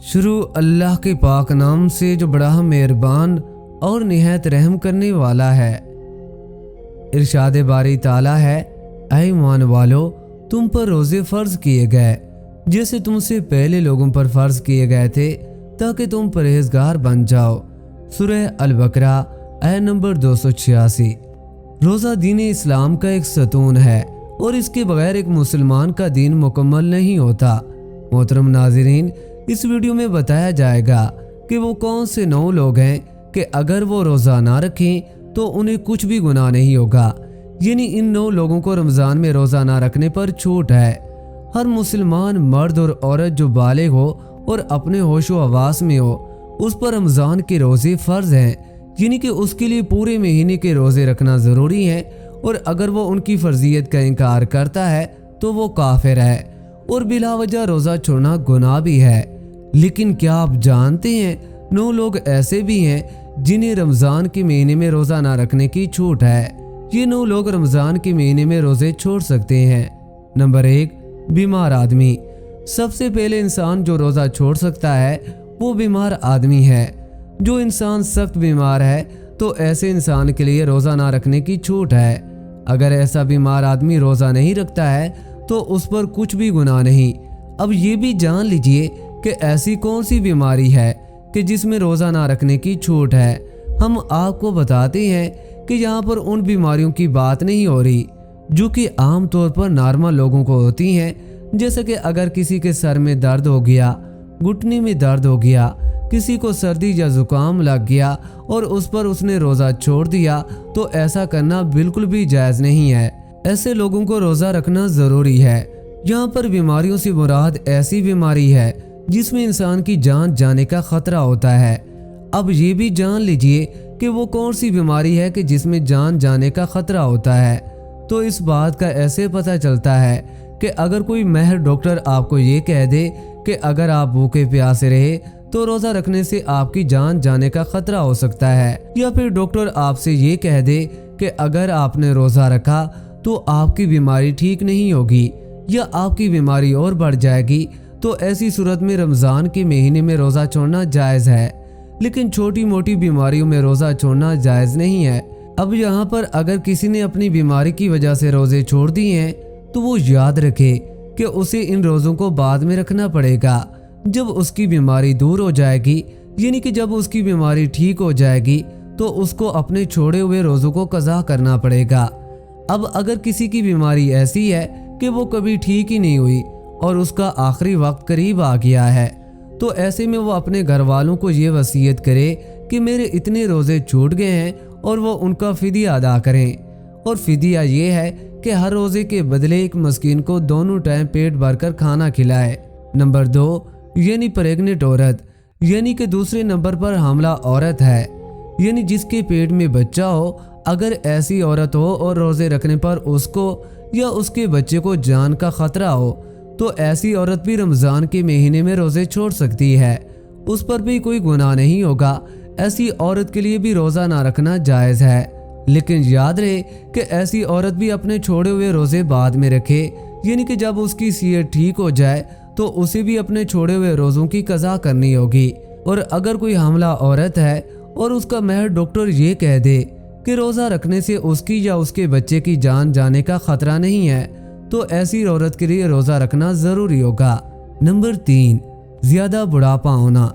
شروع اللہ کے پاک نام سے جو بڑا مہربان اور نہایت رحم کرنے والا ہے۔ ارشاد باری تعالیٰ ہے، اے ایمان والو، تم پر روزے فرض کیے گئے جیسے تم سے پہلے لوگوں پر فرض کیے گئے تھے تاکہ تم پرہیزگار بن جاؤ۔ سورہ البقرہ آیت نمبر 286۔ روزہ دین اسلام کا ایک ستون ہے اور اس کے بغیر ایک مسلمان کا دین مکمل نہیں ہوتا۔ محترم ناظرین، اس ویڈیو میں بتایا جائے گا کہ وہ کون سے 9 لوگ ہیں کہ اگر وہ روزہ نہ رکھیں تو انہیں کچھ بھی گناہ نہیں ہوگا۔ یعنی ان 9 لوگوں کو رمضان میں روزہ نہ رکھنے پر چھوٹ ہے۔ ہر مسلمان مرد اور عورت جو بالغ ہو اور اپنے ہوش و حواس میں ہو، اس پر رمضان کے روزے فرض ہیں، یعنی کہ اس کے لیے پورے مہینے کے روزے رکھنا ضروری ہے، اور اگر وہ ان کی فرضیت کا انکار کرتا ہے تو وہ کافر ہے اور بلا وجہ روزہ چھوڑنا گناہ بھی ہے۔ لیکن کیا آپ جانتے ہیں 9 لوگ ایسے بھی ہیں جنہیں رمضان کے مہینے میں روزہ نہ رکھنے کی چھوٹ ہے۔ یہ 9 لوگ رمضان کے مہینے میں روزے چھوڑ سکتے ہیں۔ نمبر 1، بیمار آدمی۔ سب سے پہلے انسان جو روزہ چھوڑ سکتا ہے وہ بیمار آدمی ہے۔ جو انسان سخت بیمار ہے تو ایسے انسان کے لیے روزہ نہ رکھنے کی چھوٹ ہے۔ اگر ایسا بیمار آدمی روزہ نہیں رکھتا ہے تو اس پر کچھ بھی گناہ نہیں۔ اب یہ بھی جان لیجئے کہ ایسی کون سی بیماری ہے کہ جس میں روزہ نہ رکھنے کی چھوٹ ہے۔ ہم آپ کو بتاتے ہیں کہ یہاں پر ان بیماریوں کی بات نہیں ہو رہی جو کہ عام طور پر نارمل لوگوں کو ہوتی ہیں، جیسے کہ اگر کسی کے سر میں درد ہو گیا، گھٹنے میں درد ہو گیا، کسی کو سردی یا زکام لگ گیا اور اس پر اس نے روزہ چھوڑ دیا، تو ایسا کرنا بالکل بھی جائز نہیں ہے۔ ایسے لوگوں کو روزہ رکھنا ضروری ہے۔ یہاں پر بیماریوں سے مراد ایسی بیماری ہے جس میں انسان کی جان جانے کا خطرہ ہوتا ہے۔ اب یہ بھی جان لیجئے کہ وہ کون سی بیماری ہے کہ جس میں جان جانے کا خطرہ ہوتا ہے۔ تو اس بات کا ایسے پتہ چلتا ہے کہ اگر کوئی ماہر ڈاکٹر آپ کو یہ کہہ دے کہ اگر آپ بھوکے پیاسے رہے تو روزہ رکھنے سے آپ کی جان جانے کا خطرہ ہو سکتا ہے، یا پھر ڈاکٹر آپ سے یہ کہہ دے کہ اگر آپ نے روزہ رکھا تو آپ کی بیماری ٹھیک نہیں ہوگی یا آپ کی بیماری اور بڑھ جائے گی، تو ایسی صورت میں رمضان کے مہینے میں روزہ چھوڑنا جائز ہے، لیکن چھوٹی موٹی بیماریوں میں روزہ چھوڑنا جائز نہیں ہے۔ اب یہاں پر اگر کسی نے اپنی بیماری کی وجہ سے روزے چھوڑ دیے ہیں تو وہ یاد رکھے کہ اسے ان روزوں کو بعد میں رکھنا پڑے گا جب اس کی بیماری دور ہو جائے گی، یعنی کہ جب اس کی بیماری ٹھیک ہو جائے گی تو اس کو اپنے چھوڑے ہوئے روزوں کو قضا کرنا پڑے گا۔ اب اگر کسی کی بیماری ایسی ہے کہ وہ کبھی ٹھیک ہی نہیں ہوئی اور اس کا آخری وقت قریب آ گیا ہے، تو ایسے میں وہ اپنے گھر والوں کو یہ وصیت کرے کہ میرے اتنے روزے چھوٹ گئے ہیں اور وہ ان کا فدیہ ادا کریں، اور فدیہ یہ ہے کہ ہر روزے کے بدلے ایک مسکین کو دونوں ٹائم پیٹ بھر کر کھانا کھلائے۔ نمبر 2، یعنی پریگننٹ عورت، یعنی کہ دوسرے نمبر پر حاملہ عورت ہے، یعنی جس کے پیٹ میں بچہ ہو۔ اگر ایسی عورت ہو اور روزے رکھنے پر اس کو یا اس کے بچے کو جان کا خطرہ ہو تو ایسی عورت بھی رمضان کے مہینے میں روزے چھوڑ سکتی ہے، اس پر بھی کوئی گناہ نہیں ہوگا۔ ایسی عورت کے لیے بھی روزہ نہ رکھنا جائز ہے، لیکن یاد رہے کہ ایسی عورت بھی اپنے چھوڑے ہوئے روزے بعد میں رکھے، یعنی کہ جب اس کی صحت ٹھیک ہو جائے تو اسے بھی اپنے چھوڑے ہوئے روزوں کی قضا کرنی ہوگی۔ اور اگر کوئی حاملہ عورت ہے اور اس کا ماہر ڈاکٹر یہ کہہ دے کہ روزہ رکھنے سے اس کی یا اس کے بچے کی جان جانے کا خطرہ نہیں ہے تو ایسی عورت کے لیے روزہ رکھنا ضروری ہوگا۔ نمبر 3، زیادہ بڑھاپا ہونا۔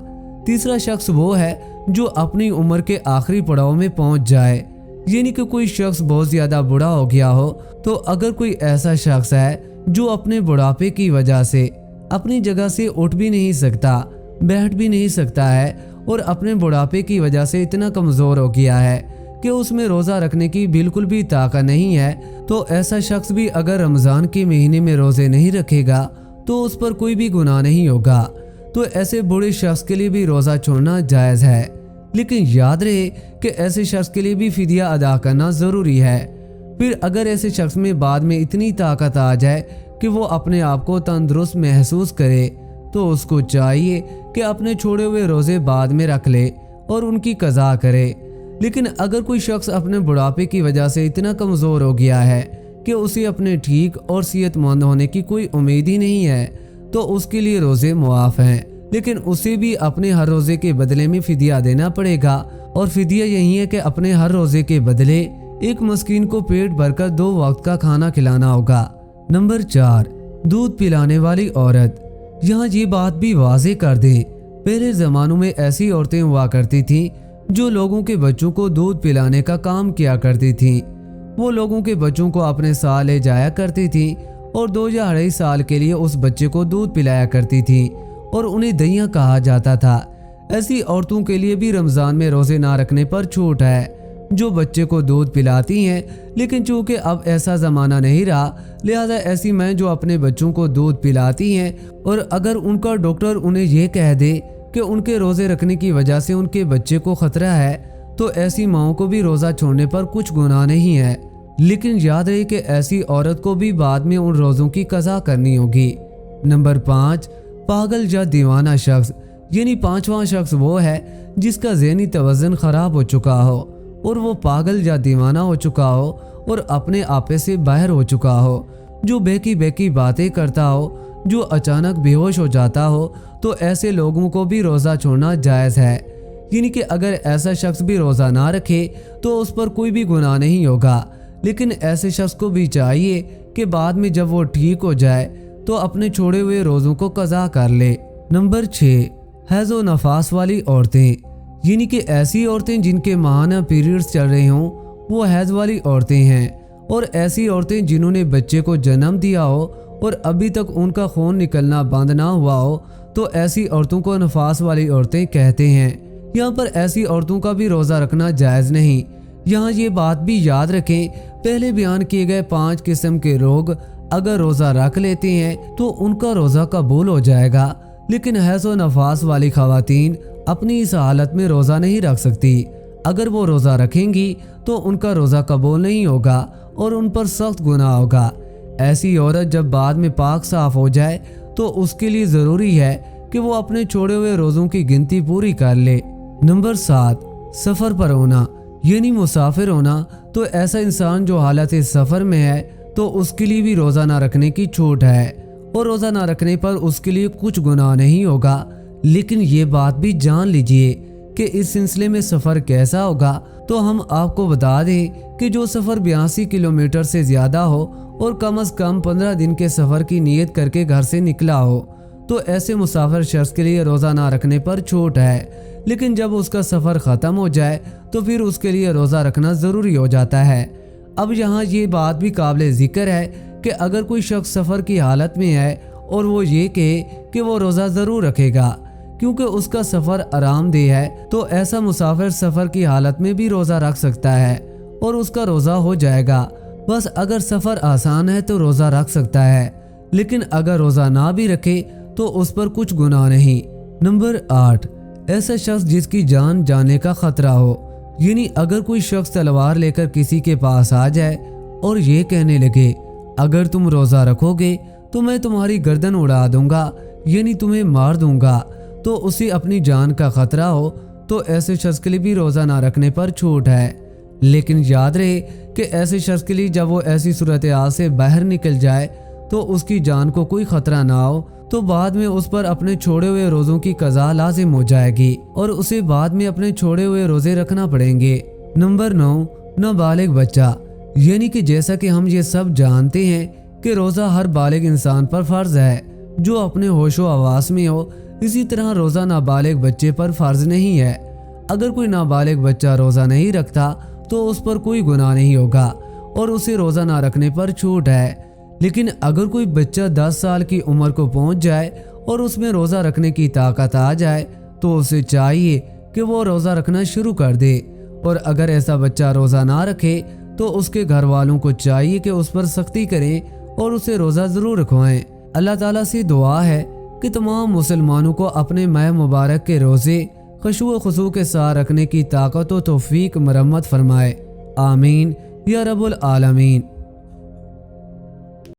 تیسرا شخص وہ ہے جو اپنی عمر کے آخری پڑاؤ میں پہنچ جائے، یعنی کہ کوئی شخص بہت زیادہ بوڑھا ہو گیا ہو۔ تو اگر کوئی ایسا شخص ہے جو اپنے بڑھاپے کی وجہ سے اپنی جگہ سے اٹھ بھی نہیں سکتا، بیٹھ بھی نہیں سکتا ہے، اور اپنے بڑھاپے کی وجہ سے اتنا کمزور ہو گیا ہے کہ اس میں روزہ رکھنے کی بالکل بھی طاقت نہیں ہے، تو ایسا شخص بھی اگر رمضان کے مہینے میں روزے نہیں رکھے گا تو اس پر کوئی بھی گناہ نہیں ہوگا۔ تو ایسے بوڑھے شخص کے لیے بھی روزہ چھوڑنا جائز ہے، لیکن یاد رہے کہ ایسے شخص کے لیے بھی فدیہ ادا کرنا ضروری ہے۔ پھر اگر ایسے شخص میں بعد میں اتنی طاقت آ جائے کہ وہ اپنے آپ کو تندرست محسوس کرے تو اس کو چاہیے کہ اپنے چھوڑے ہوئے روزے بعد میں رکھ لے اور ان کی قضا کرے۔ لیکن اگر کوئی شخص اپنے بڑھاپے کی وجہ سے اتنا کمزور ہو گیا ہے کہ اسے اپنے ٹھیک اور صحت مند ہونے کی کوئی امید ہی نہیں ہے تو اس کے لیے روزے معاف ہیں، لیکن اسے بھی اپنے ہر روزے کے بدلے میں فدیہ دینا پڑے گا، اور فدیہ یہی ہے کہ اپنے ہر روزے کے بدلے ایک مسکین کو پیٹ بھر کر 2 وقت کا کھانا کھلانا ہوگا۔ نمبر 4، دودھ پلانے والی عورت۔ یہاں یہ بات بھی واضح کر دیں، پہلے زمانوں میں ایسی عورتیں ہوا کرتی تھیں جو لوگوں کے بچوں کو دودھ پلانے کا کام کیا کرتی تھیں۔ وہ لوگوں کے بچوں کو اپنے ساتھ لے جایا کرتی تھیں اور 2 یا 2.5 سال کے لیے اس بچے کو دودھ پلایا کرتی تھیں، اور انہیں دئیاں کہا جاتا تھا۔ ایسی عورتوں کے لیے بھی رمضان میں روزے نہ رکھنے پر چھوٹ ہے، جو بچے کو دودھ پلاتی ہیں، لیکن چونکہ اب ایسا زمانہ نہیں رہا، لہذا ایسی مائیں جو اپنے بچوں کو دودھ پلاتی ہیں اور اگر ان کا ڈاکٹر انہیں یہ کہہ دے کہ ان کے روزے رکھنے کی وجہ سے ان کے بچے کو خطرہ ہے، تو ایسی ماؤں کو بھی روزہ چھوڑنے پر کچھ گناہ نہیں ہے، لیکن یاد رہے کہ ایسی عورت کو بھی بعد میں ان روزوں کی قضا کرنی ہوگی۔ نمبر 5، پاگل یا دیوانہ شخص، یعنی 5واں شخص وہ ہے جس کا ذہنی توازن خراب ہو چکا ہو اور وہ پاگل یا دیوانہ ہو چکا ہو اور اپنے آپے سے باہر ہو چکا ہو، جو بہکی باتیں کرتا ہو، جو اچانک بے ہوش ہو جاتا ہو، تو ایسے لوگوں کو بھی روزہ چھوڑنا جائز ہے۔ یعنی کہ اگر ایسا شخص بھی روزہ نہ رکھے تو اس پر کوئی بھی گناہ نہیں ہوگا، لیکن ایسے شخص کو بھی چاہیے کہ بعد میں جب وہ ٹھیک ہو جائے تو اپنے چھوڑے ہوئے روزوں کو قضا کر لے۔ نمبر 6، حیض و نفاس والی عورتیں، یعنی کہ ایسی عورتیں جن کے ماہانہ پیریڈز چل رہے ہوں، وہ حیض والی عورتیں ہیں، اور ایسی عورتیں جنہوں نے بچے کو جنم دیا ہو اور ابھی تک ان کا خون نکلنا بند نہ ہوا ہو، تو ایسی عورتوں کو نفاس والی عورتیں کہتے ہیں۔ یہاں پر ایسی عورتوں کا بھی روزہ رکھنا جائز نہیں۔ یہاں یہ بات بھی یاد رکھیں، پہلے بیان کیے گئے 5 قسم کے لوگ اگر روزہ رکھ لیتے ہیں تو ان کا روزہ قبول ہو جائے گا، لیکن حیض و نفاس والی خواتین اپنی اس حالت میں روزہ نہیں رکھ سکتی۔ اگر وہ روزہ رکھیں گی تو ان کا روزہ قبول نہیں ہوگا اور ان پر سخت گناہ ہوگا۔ ایسی عورت جب بعد میں پاک صاف ہو جائے تو اس کے لیے ضروری ہے کہ وہ اپنے چھوڑے ہوئے روزوں کی گنتی پوری کر لے۔ نمبر 7، سفر پر ہونا، یعنی مسافر ہونا۔ تو ایسا انسان جو حالت سفر میں ہے تو اس کے لیے بھی روزہ نہ رکھنے کی چھوٹ ہے، اور روزہ نہ رکھنے پر اس کے لیے کچھ گناہ نہیں ہوگا، لیکن یہ بات بھی جان لیجئے کہ اس سلسلے میں سفر کیسا ہوگا۔ تو ہم آپ کو بتا دیں کہ جو سفر 82 کلومیٹر سے زیادہ ہو اور کم از کم 15 دن کے سفر کی نیت کر کے گھر سے نکلا ہو، تو ایسے مسافر شخص کے لیے روزہ نہ رکھنے پر چھوٹ ہے، لیکن جب اس کا سفر ختم ہو جائے تو پھر اس کے لیے روزہ رکھنا ضروری ہو جاتا ہے۔ اب یہاں یہ بات بھی قابل ذکر ہے کہ اگر کوئی شخص سفر کی حالت میں ہے اور وہ یہ کہے کہ وہ روزہ ضرور رکھے گا کیونکہ اس کا سفر آرام دہ ہے، تو ایسا مسافر سفر کی حالت میں بھی روزہ رکھ سکتا ہے اور اس کا روزہ ہو جائے گا۔ بس اگر سفر آسان ہے تو روزہ رکھ سکتا ہے، لیکن اگر روزہ نہ بھی رکھے تو اس پر کچھ گناہ نہیں۔ نمبر 8، ایسا شخص جس کی جان جانے کا خطرہ ہو، یعنی اگر کوئی شخص تلوار لے کر کسی کے پاس آ جائے اور یہ کہنے لگے اگر تم روزہ رکھو گے تو میں تمہاری گردن اڑا دوں گا، یعنی تمہیں مار دوں گا، تو اسے اپنی جان کا خطرہ ہو، تو ایسے شخص کے لیے بھی روزہ نہ رکھنے پر چھوٹ ہے۔ لیکن یاد رہے کہ ایسے شخص کے لیے جب وہ ایسی صورتحال سے باہر نکل جائے تو اس کی جان کو کوئی خطرہ نہ ہو، تو بعد میں اس پر اپنے چھوڑے ہوئے روزوں کی قضا لازم ہو جائے گی اور اسے بعد میں اپنے چھوڑے ہوئے روزے رکھنا پڑیں گے۔ نمبر 9، نابالغ بچہ، یعنی کہ جیسا کہ ہم یہ سب جانتے ہیں کہ روزہ ہر بالغ انسان پر فرض ہے جو اپنے ہوش و حواس میں ہو، اسی طرح روزہ نابالغ بچے پر فرض نہیں ہے۔ اگر کوئی نابالغ بچہ روزہ نہیں رکھتا تو اس پر کوئی گناہ نہیں ہوگا اور اسے روزہ نہ رکھنے پر چھوٹ ہے، لیکن اگر کوئی بچہ 10 سال کی عمر کو پہنچ جائے اور اس میں روزہ رکھنے کی طاقت آ جائے تو اسے چاہیے کہ وہ روزہ رکھنا شروع کر دے، اور اگر ایسا بچہ روزہ نہ رکھے تو اس کے گھر والوں کو چاہیے کہ اس پر سختی کریں اور اسے روزہ ضرور رکھوائیں۔ اللہ تعالیٰ سے دعا ہے کہ تمام مسلمانوں کو اپنے ماہ مبارک کے روزے خشوع و خضوع کے ساتھ رکھنے کی طاقت و توفیق مرمت فرمائے، آمین یا رب العالمین۔